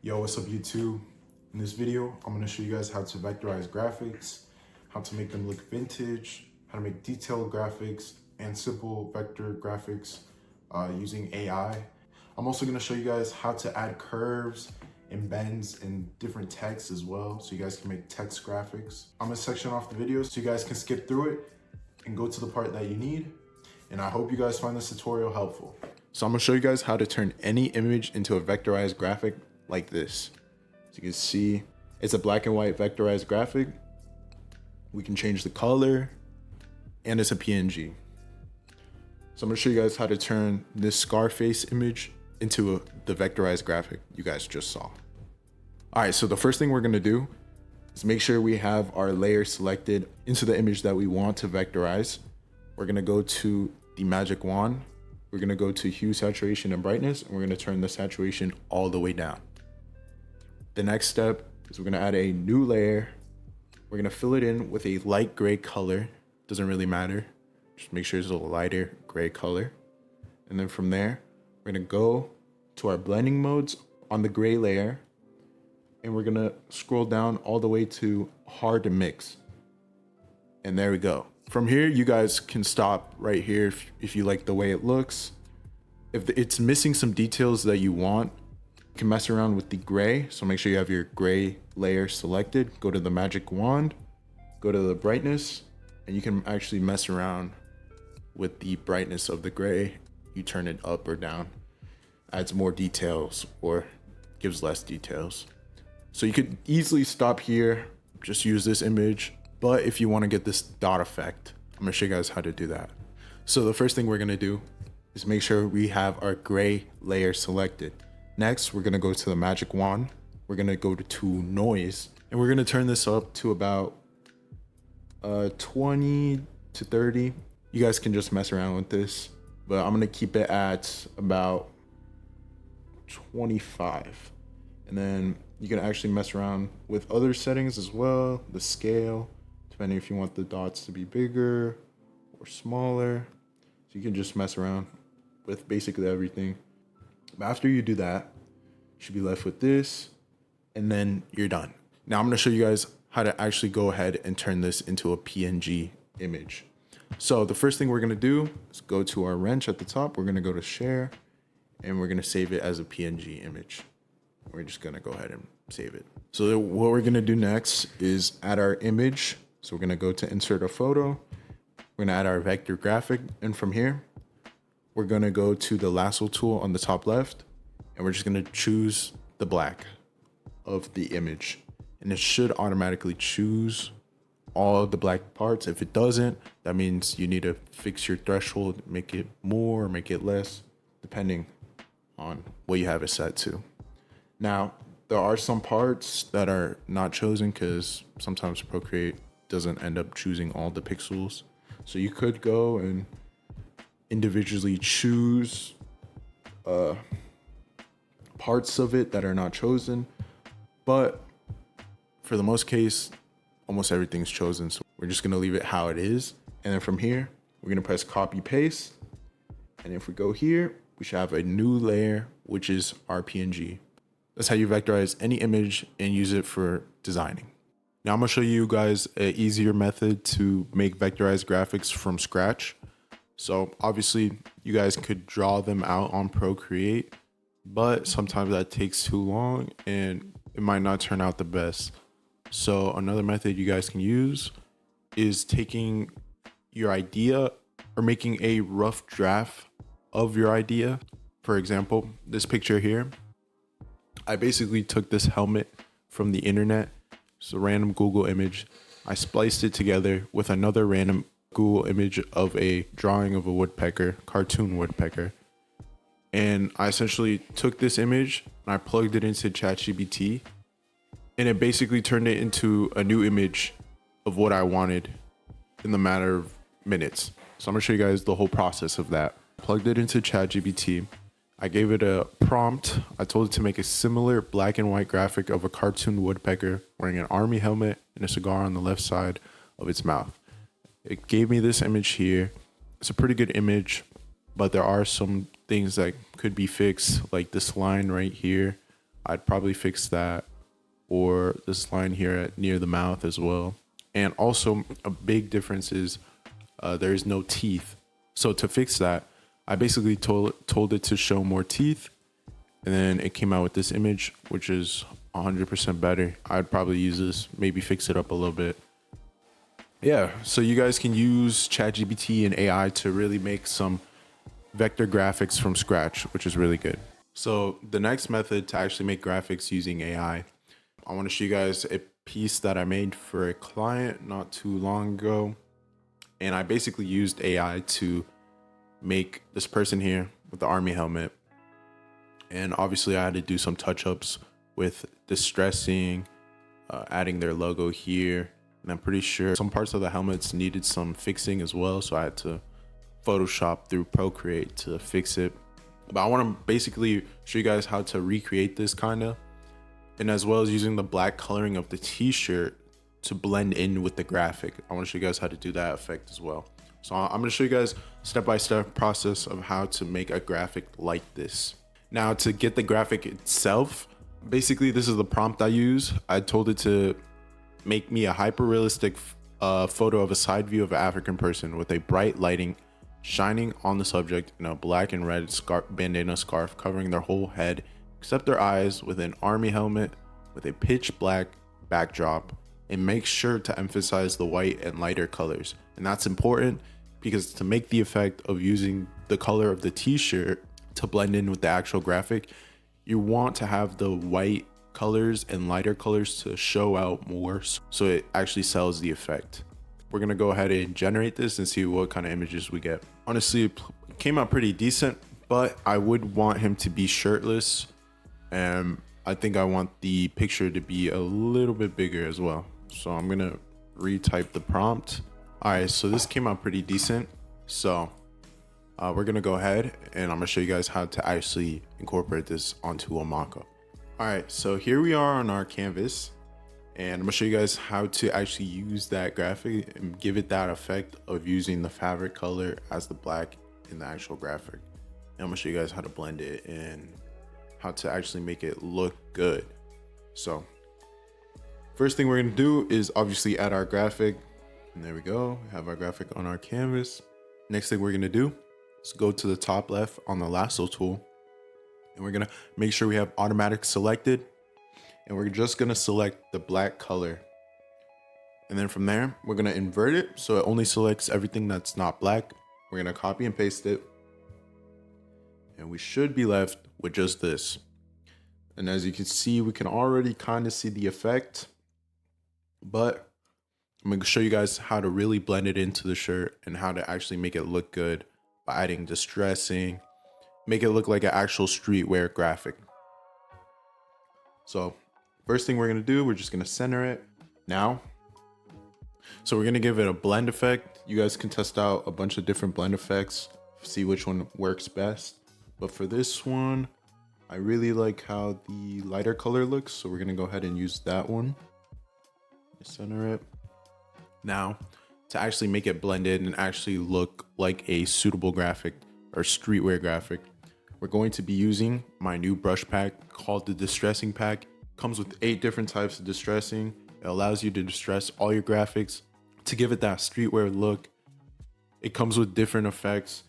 Yo, what's up YouTube? In this video, I'm gonna show you guys how to vectorize graphics, how to make them look vintage, how to make detailed graphics and simple vector graphics using AI. I'm also gonna show you guys how to add curves and bends and different text as well, so you guys can make text graphics. I'm gonna section off the video so you guys can skip through it and go to the part that you need. And I hope you guys find this tutorial helpful. So I'm gonna show you guys how to turn any image into a vectorized graphic like this. As you can see, it's a black and white vectorized graphic. We can change the color and it's a PNG. So I'm gonna show you guys how to turn this Scarface image into the vectorized graphic you guys just saw. All right, so the first thing we're gonna do is make sure we have our layer selected into the image that we want to vectorize. We're gonna go to the magic wand. We're gonna go to hue, saturation, and brightness, and we're gonna turn the saturation all the way down. The next step is we're gonna add a new layer. We're gonna fill it in with a light gray color. Doesn't really matter. Just make sure it's a lighter gray color. And then from there, we're gonna go to our blending modes on the gray layer, and we're gonna scroll down all the way to hard to mix. And there we go. From here, you guys can stop right here if you like the way it looks. If it's missing some details that you want, you can mess around with the gray. So make sure you have your gray layer selected. Go to the magic wand, go to the brightness, and you can actually mess around with the brightness of the gray. You turn it up or down, adds more details or gives less details. So you could easily stop here, just use this image. But if you want to get this dot effect, I'm gonna show you guys how to do that. So the first thing we're gonna do is make sure we have our gray layer selected. Next, we're gonna go to the magic wand. We're gonna go to noise, and we're gonna turn this up to about 20 to 30. You guys can just mess around with this, but I'm gonna keep it at about 25. And then you can actually mess around with other settings as well, the scale, depending if you want the dots to be bigger or smaller. So you can just mess around with basically everything. But after you do that, you should be left with this, and then you're done. Now I'm gonna show you guys how to actually go ahead and turn this into a PNG image. So the first thing we're gonna do is go to our wrench at the top. We're gonna go to share, and we're gonna save it as a PNG image. We're just gonna go ahead and save it. So what we're gonna do next is add our image. So we're gonna go to insert a photo. We're gonna add our vector graphic, and from here, we're gonna go to the lasso tool on the top left, and we're just gonna choose the black of the image. And it should automatically choose all of the black parts. If it doesn't, that means you need to fix your threshold, make it more or make it less, depending on what you have it set to. Now, there are some parts that are not chosen because sometimes Procreate doesn't end up choosing all the pixels. So you could go and individually choose parts of it that are not chosen, but for the most case, almost everything's chosen. So we're just gonna leave it how it is. And then from here, we're gonna press copy paste. And if we go here, we should have a new layer, which is our PNG. That's how you vectorize any image and use it for designing. Now I'm gonna show you guys an easier method to make vectorized graphics from scratch. So obviously you guys could draw them out on Procreate, but sometimes that takes too long and it might not turn out the best. So another method you guys can use is taking your idea or making a rough draft of your idea. For example, this picture here, I basically took this helmet from the internet. It's a random Google image. I spliced it together with another random Google image of a drawing of a woodpecker, cartoon woodpecker. And I essentially took this image and I plugged it into ChatGPT, and it basically turned it into a new image of what I wanted in the matter of minutes. So I'm gonna show you guys the whole process of that. Plugged it into ChatGPT. I gave it a prompt. I told it to make a similar black and white graphic of a cartoon woodpecker wearing an army helmet and a cigar on the left side of its mouth. It gave me this image here. It's a pretty good image, but there are some things that could be fixed, like this line right here I'd probably fix that, or this line here at near the mouth as well. And also a big difference is there is no teeth. So to fix that, I basically told it to show more teeth, and then it came out with this image, which is 100% better. I'd probably use this, maybe fix it up a little bit. Yeah, so you guys can use ChatGPT and AI to really make some vector graphics from scratch, which is really good. So the next method to actually make graphics using AI, I want to show you guys a piece that I made for a client not too long ago. And I basically used AI to make this person here with the army helmet. And obviously I had to do some touch-ups with distressing, adding their logo here. And I'm pretty sure some parts of the helmets needed some fixing as well. So I had to Photoshop through Procreate to fix it. But I want to basically show you guys how to recreate this kind of, and as well as using the black coloring of the t-shirt to blend in with the graphic. I want to show you guys how to do that effect as well. So I'm going to show you guys step-by-step process of how to make a graphic like this. Now to get the graphic itself, basically this is the prompt I use. I told it to make me a hyper-realistic photo of a side view of an African person with a bright lighting shining on the subject in a black and red bandana scarf covering their whole head except their eyes, with an army helmet with a pitch black backdrop, and make sure to emphasize the white and lighter colors. And that's important because to make the effect of using the color of the t-shirt to blend in with the actual graphic, you want to have the white colors and lighter colors to show out more so it actually sells the effect. We're gonna go ahead and generate this and see what kind of images we get. Honestly, it came out pretty decent, but I would want him to be shirtless, and I think I want the picture to be a little bit bigger as well. So I'm gonna retype the prompt. All right, so this came out pretty decent. So we're gonna go ahead and I'm gonna show you guys how to actually incorporate this onto a mockup. All right, so here we are on our canvas, and I'm gonna show you guys how to actually use that graphic and give it that effect of using the fabric color as the black in the actual graphic. And I'm gonna show you guys how to blend it and how to actually make it look good. So first thing we're gonna do is obviously add our graphic. And there we go, we have our graphic on our canvas. Next thing we're gonna do is go to the top left on the lasso tool, and we're gonna make sure we have automatic selected, and we're just gonna select the black color. And then from there, we're gonna invert it so it only selects everything that's not black. We're gonna copy and paste it, and we should be left with just this. And as you can see, we can already kind of see the effect, but I'm gonna show you guys how to really blend it into the shirt and how to actually make it look good by adding distressing, make it look like an actual streetwear graphic. So first thing we're gonna do, we're just gonna center it now. So we're gonna give it a blend effect. You guys can test out a bunch of different blend effects, see which one works best. But for this one, I really like how the lighter color looks. So we're gonna go ahead and use that one. Center it. Now, to actually make it blend in and actually look like a suitable graphic or streetwear graphic, we're going to be using my new brush pack called the Distressing Pack. It comes with 8 different types of distressing. It allows you to distress all your graphics to give it that streetwear look. It comes with different effects,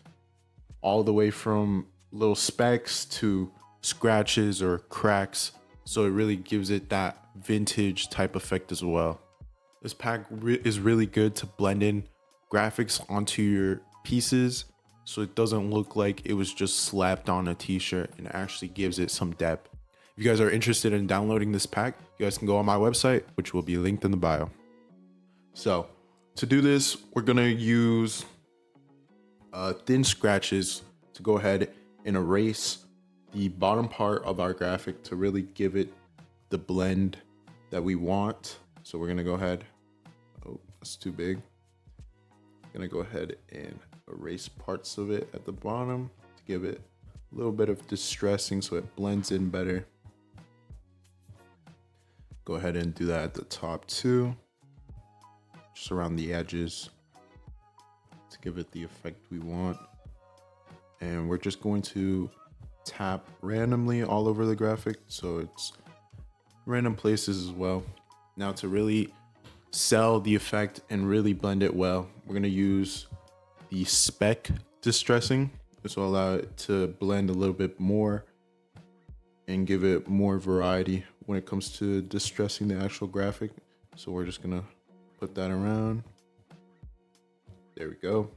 all the way from little specks to scratches or cracks. So it really gives it that vintage type effect as well. This pack is really good to blend in graphics onto your pieces so it doesn't look like it was just slapped on a t-shirt, and actually gives it some depth. If you guys are interested in downloading this pack, you guys can go on my website, which will be linked in the bio. So to do this, we're gonna use thin scratches to go ahead and erase the bottom part of our graphic to really give it the blend that we want. So we're gonna go ahead, oh, that's too big. Gonna go ahead and erase parts of it at the bottom to give it a little bit of distressing so it blends in better. Go ahead and do that at the top too, just around the edges to give it the effect we want. And we're just going to tap randomly all over the graphic, so it's random places as well. Now to really sell the effect and really blend it well, we're gonna use the spec distressing. This will allow it to blend a little bit more and give it more variety when it comes to distressing the actual graphic. So we're just gonna put that around. There we go.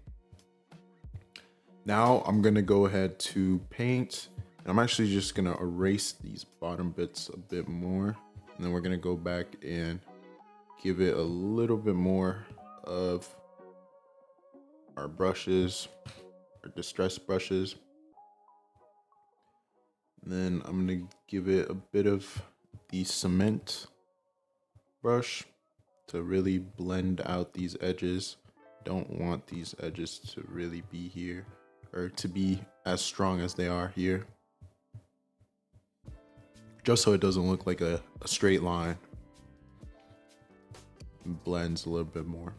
Now I'm gonna go ahead to paint, and I'm actually just gonna erase these bottom bits a bit more. And then we're gonna go back and give it a little bit more of our brushes, our distress brushes. And then I'm gonna give it a bit of the cement brush to really blend out these edges. Don't want these edges to really be here, or to be as strong as they are here, just so it doesn't look like a straight line. It blends a little bit more.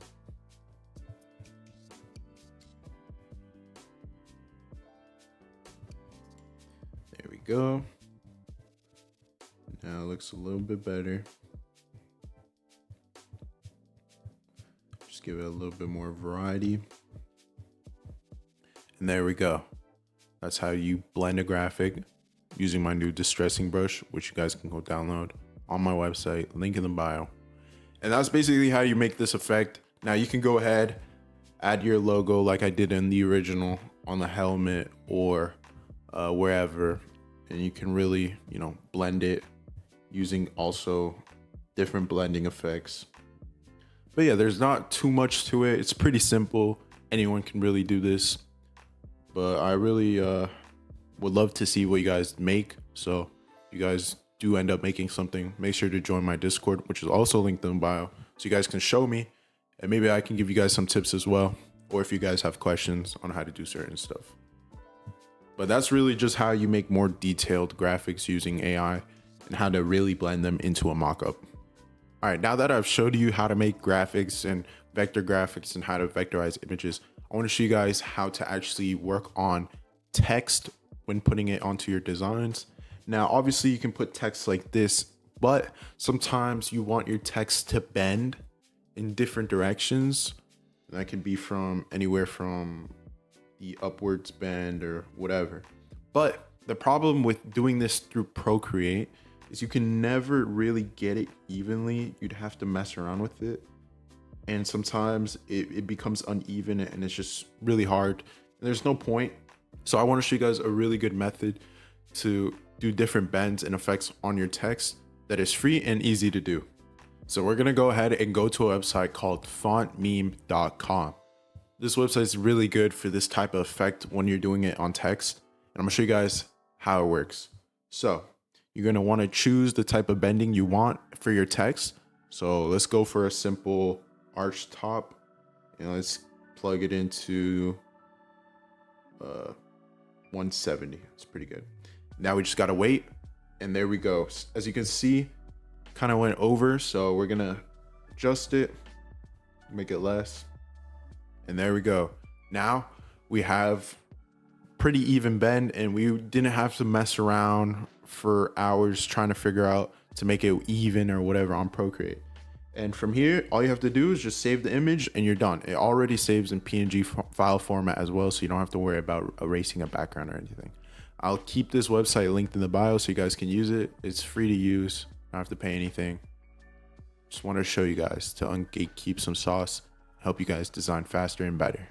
There we go. Now it looks a little bit better. Just give it a little bit more variety. And there we go. That's how you blend a graphic using my new distressing brush, which you guys can go download on my website, link in the bio. And that's basically how you make this effect. Now you can go ahead, add your logo like I did in the original on the helmet or wherever, and you can really, blend it using also different blending effects. But yeah, there's not too much to it. It's pretty simple. Anyone can really do this. But I really would love to see what you guys make. So if you guys do end up making something, make sure to join my Discord, which is also linked in the bio, so you guys can show me, and maybe I can give you guys some tips as well, or if you guys have questions on how to do certain stuff. But that's really just how you make more detailed graphics using AI and how to really blend them into a mockup. All right, now that I've showed you how to make graphics and vector graphics and how to vectorize images, I want to show you guys how to actually work on text when putting it onto your designs. Now, obviously you can put text like this, but sometimes you want your text to bend in different directions. And that can be from anywhere from the upwards bend or whatever. But the problem with doing this through Procreate is you can never really get it evenly. You'd have to mess around with it. And sometimes it becomes uneven and it's just really hard. And there's no point. So I want to show you guys a really good method to do different bends and effects on your text that is free and easy to do. So we're going to go ahead and go to a website called fontmeme.com. This website is really good for this type of effect when you're doing it on text. And I'm going to show you guys how it works. So you're going to want to choose the type of bending you want for your text. So let's go for a simple arch top, and let's plug it into 170. It's pretty good. Now we just gotta wait, and there we go. As you can see, kind of went over, so we're gonna adjust it, make it less, and there we go. Now we have pretty even bend, and we didn't have to mess around for hours trying to figure out to make it even or whatever on Procreate. And from here, all you have to do is just save the image and you're done. It already saves in PNG file format as well, so you don't have to worry about erasing a background or anything. I'll keep this website linked in the bio so you guys can use it. It's free to use. You don't have to pay anything. Just wanted to show you guys to ungatekeep some sauce, help you guys design faster and better.